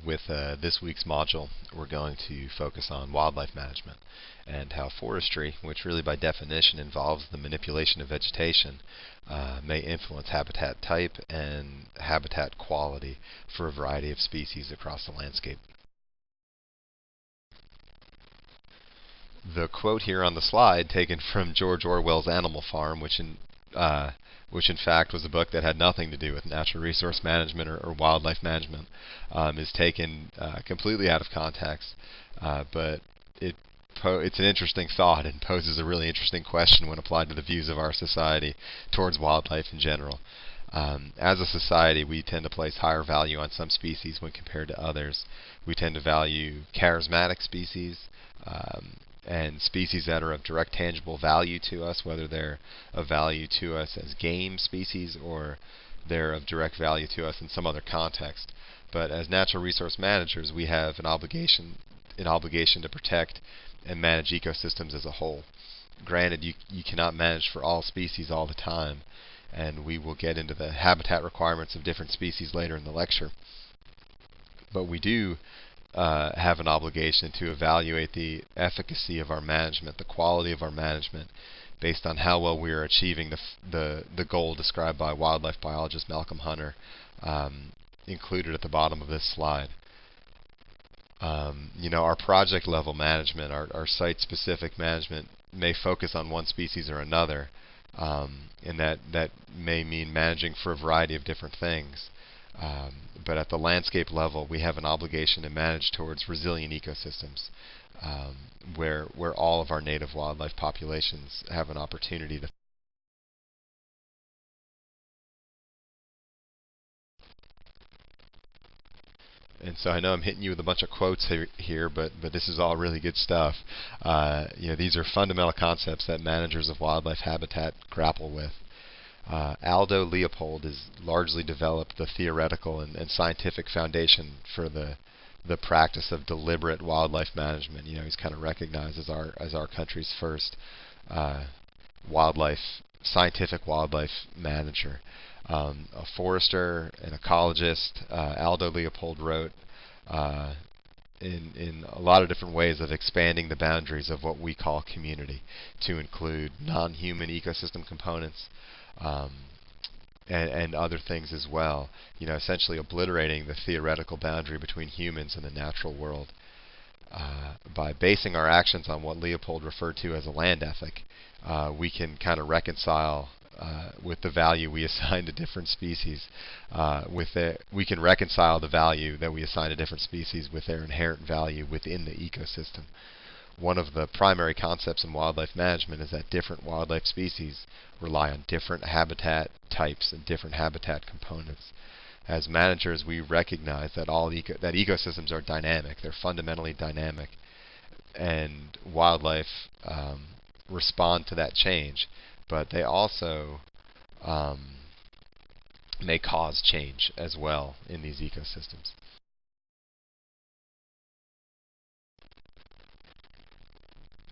with this week's module, we're going to focus on wildlife management and how forestry, which really by definition involves the manipulation of vegetation, may influence habitat type and habitat quality for a variety of species across the landscape. The quote here on the slide, taken from George Orwell's Animal Farm, which in fact was a book that had nothing to do with natural resource management or wildlife management, is taken completely out of context. But it's an interesting thought and poses a really interesting question when applied to the views of our society towards wildlife in general. As a society, we tend to place higher value on some species when compared to others. We tend to value charismatic species, and species that are of direct tangible value to us, whether they're of value to us as game species or they're of direct value to us in some other context. But as natural resource managers, we have an obligation to protect and manage ecosystems as a whole. Granted, you cannot manage for all species all the time, and we will get into the habitat requirements of different species later in the lecture. But we do have an obligation to evaluate the efficacy of our management, the quality of our management, based on how well we are achieving the goal described by wildlife biologist Malcolm Hunter, included at the bottom of this slide. Our project level management, our site-specific management, may focus on one species or another, and that may mean managing for a variety of different things. But at the landscape level, we have an obligation to manage towards resilient ecosystems, where all of our native wildlife populations have an opportunity to. And so I know I'm hitting you with a bunch of quotes here, but this is all really good stuff. These are fundamental concepts that managers of wildlife habitat grapple with. Aldo Leopold has largely developed the theoretical and scientific foundation for the practice of deliberate wildlife management. He's kind of recognized as our country's first scientific wildlife manager. A forester, an ecologist, Aldo Leopold wrote in a lot of different ways of expanding the boundaries of what we call community to include non-human ecosystem components, and other things as well. Essentially obliterating the theoretical boundary between humans and the natural world. By basing our actions on what Leopold referred to as a land ethic, we can kind of reconcile with the value we assign to different species. We can reconcile the value that we assign to different species with their inherent value within the ecosystem. One of the primary concepts in wildlife management is that different wildlife species rely on different habitat types and different habitat components. As managers, we recognize that that ecosystems are dynamic. They're fundamentally dynamic, and wildlife respond to that change. But they also may cause change as well in these ecosystems.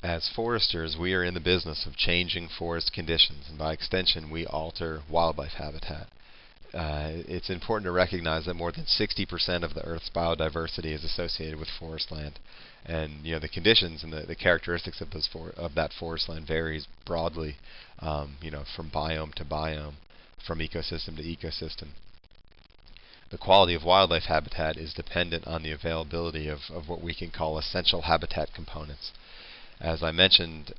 As foresters, we are in the business of changing forest conditions, and by extension, we alter wildlife habitat. It's important to recognize that more than 60% of the Earth's biodiversity is associated with forest land, and the conditions and the characteristics of that forest land varies broadly, from biome to biome, from ecosystem to ecosystem. The quality of wildlife habitat is dependent on the availability of what we can call essential habitat components. As I mentioned,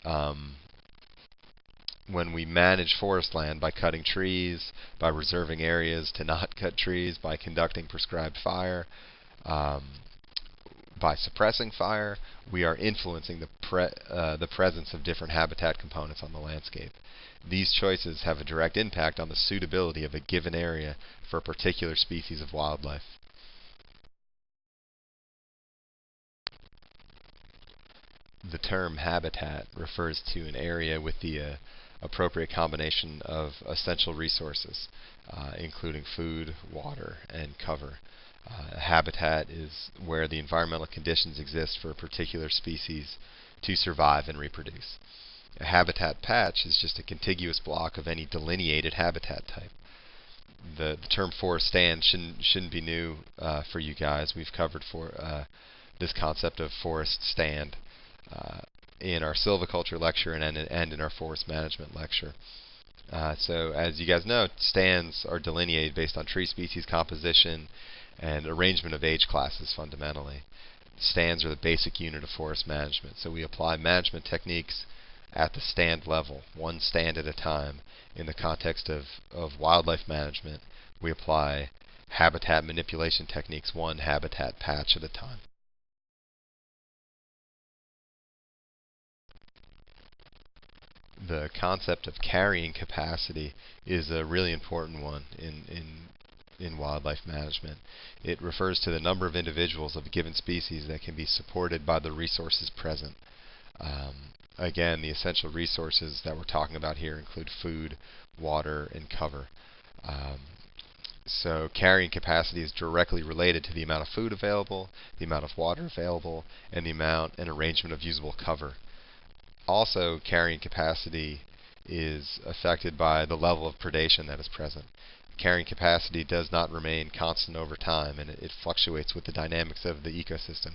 when we manage forest land by cutting trees, by reserving areas to not cut trees, by conducting prescribed fire, by suppressing fire, we are influencing the presence of different habitat components on the landscape. These choices have a direct impact on the suitability of a given area for a particular species of wildlife. The term habitat refers to an area with the appropriate combination of essential resources, including food, water, and cover. Habitat is where the environmental conditions exist for a particular species to survive and reproduce. A habitat patch is just a contiguous block of any delineated habitat type. the term forest stand shouldn't be new for you guys. We've covered this concept of forest stand in our silviculture lecture and in our forest management lecture. So as you guys know, stands are delineated based on tree species composition and arrangement of age classes fundamentally. Stands are the basic unit of forest management. So we apply management techniques at the stand level, one stand at a time. In the context of wildlife management, we apply habitat manipulation techniques, one habitat patch at a time. The concept of carrying capacity is a really important one in wildlife management. It refers to the number of individuals of a given species that can be supported by the resources present. Again, the essential resources that we're talking about here include food, water, and cover. So carrying capacity is directly related to the amount of food available, the amount of water available, and the amount and arrangement of usable cover. Also, carrying capacity is affected by the level of predation that is present. Carrying capacity does not remain constant over time, and it fluctuates with the dynamics of the ecosystem.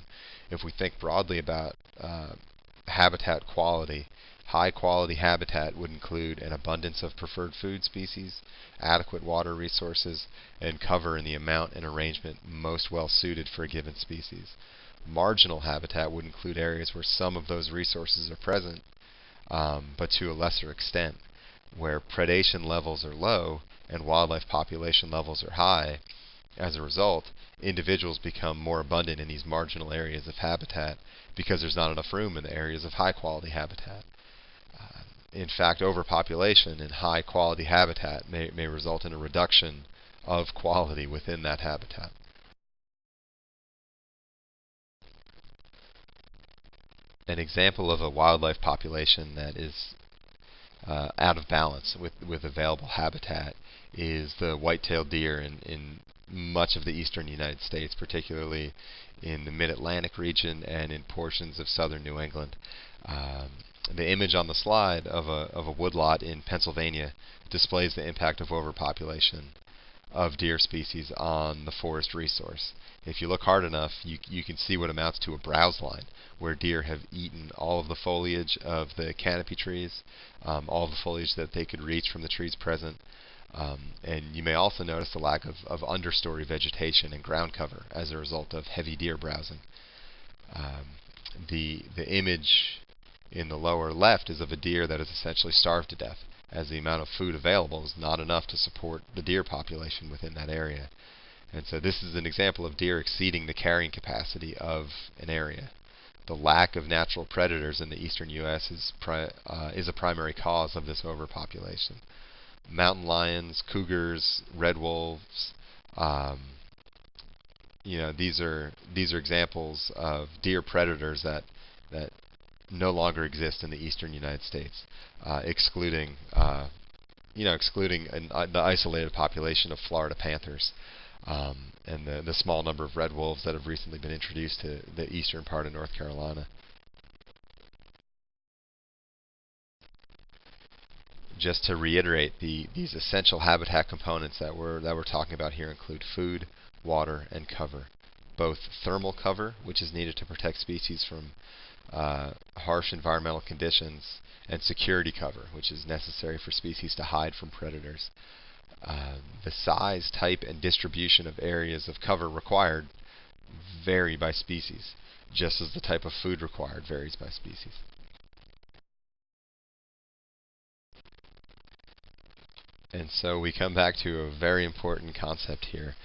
If we think broadly about habitat quality, high quality habitat would include an abundance of preferred food species, adequate water resources, and cover in the amount and arrangement most well suited for a given species. Marginal habitat would include areas where some of those resources are present, but to a lesser extent, where predation levels are low and wildlife population levels are high. As a result, individuals become more abundant in these marginal areas of habitat because there's not enough room in the areas of high quality habitat. In fact, overpopulation in high quality habitat may result in a reduction of quality within that habitat. An example of a wildlife population that is out of balance with available habitat is the white-tailed deer in much of the eastern United States, particularly in the mid-Atlantic region and in portions of southern New England. The image on the slide of a woodlot in Pennsylvania displays the impact of overpopulation of deer species on the forest resource. If you look hard enough, you can see what amounts to a browse line, where deer have eaten all of the foliage of the canopy trees, all of the foliage that they could reach from the trees present. And you may also notice the lack of understory vegetation and ground cover as a result of heavy deer browsing. The image in the lower left is of a deer that is essentially starved to death, as the amount of food available is not enough to support the deer population within that area. And so this is an example of deer exceeding the carrying capacity of an area. The lack of natural predators in the eastern U.S. is a primary cause of this overpopulation. Mountain lions, cougars, red wolves, these are examples of deer predators that no longer exist in the eastern United States, excluding the isolated population of Florida panthers and the small number of red wolves that have recently been introduced to the eastern part of North Carolina. Just to reiterate, these essential habitat components that we're talking about here include food, water, and cover. Both thermal cover, which is needed to protect species from harsh environmental conditions, and security cover, which is necessary for species to hide from predators. The size, type, and distribution of areas of cover required vary by species, just as the type of food required varies by species. And so we come back to a very important concept here.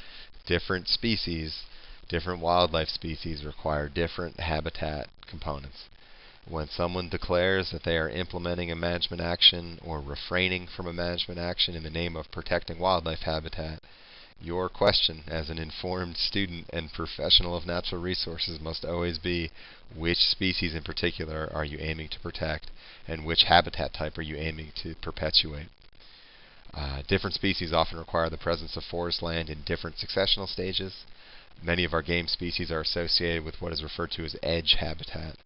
Different species, different wildlife species require different habitat components. When someone declares that they are implementing a management action or refraining from a management action in the name of protecting wildlife habitat, your question as an informed student and professional of natural resources must always be, which species in particular are you aiming to protect, and which habitat type are you aiming to perpetuate? Different species often require the presence of forest land in different successional stages. Many of our game species are associated with what is referred to as edge habitat.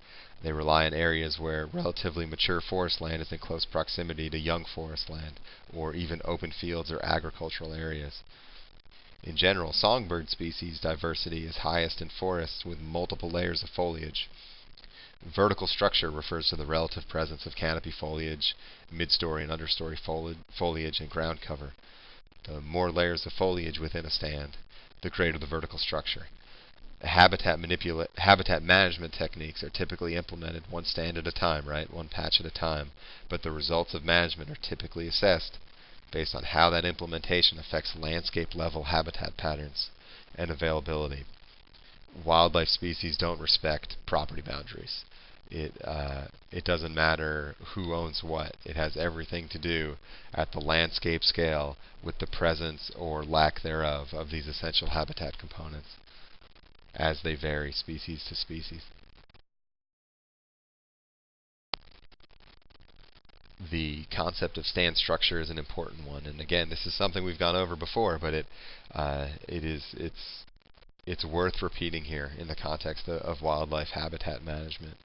They rely on areas where relatively mature forest land is in close proximity to young forest land, or even open fields or agricultural areas. In general, songbird species diversity is highest in forests with multiple layers of foliage. Vertical structure refers to the relative presence of canopy foliage, mid-story and understory foliage, and ground cover. The more layers of foliage within a stand, the greater the vertical structure. Habitat management techniques are typically implemented one stand at a time, right? One patch at a time. But the results of management are typically assessed based on how that implementation affects landscape level habitat patterns and availability. Wildlife species don't respect property boundaries. It doesn't matter who owns what. It has everything to do at the landscape scale with the presence or lack thereof of these essential habitat components, as they vary species to species. The concept of stand structure is an important one, and again, this is something we've gone over before, but it's worth repeating here in the context of wildlife habitat management.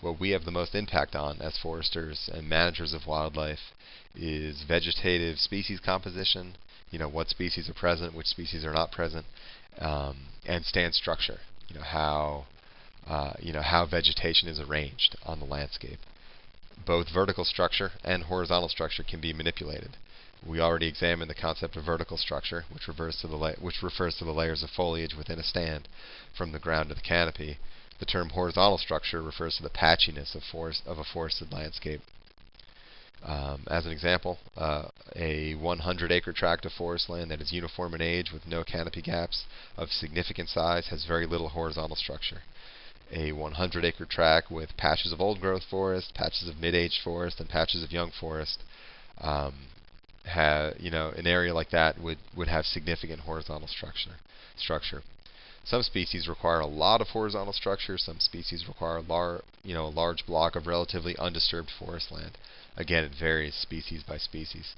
What we have the most impact on as foresters and managers of wildlife is vegetative species composition, what species are present, which species are not present, and stand structure, how vegetation is arranged on the landscape. Both vertical structure and horizontal structure can be manipulated. We already examined the concept of vertical structure, which refers to the layers of foliage within a stand from the ground to the canopy. The term horizontal structure refers to the patchiness of a forested landscape. As an example, a 100-acre tract of forest land that is uniform in age with no canopy gaps of significant size has very little horizontal structure. A 100-acre tract with patches of old-growth forest, patches of mid-aged forest, and patches of young forest, an area like that would have significant horizontal structure. Some species require a lot of horizontal structure. Some species require a large block of relatively undisturbed forest land. Again, it varies species by species.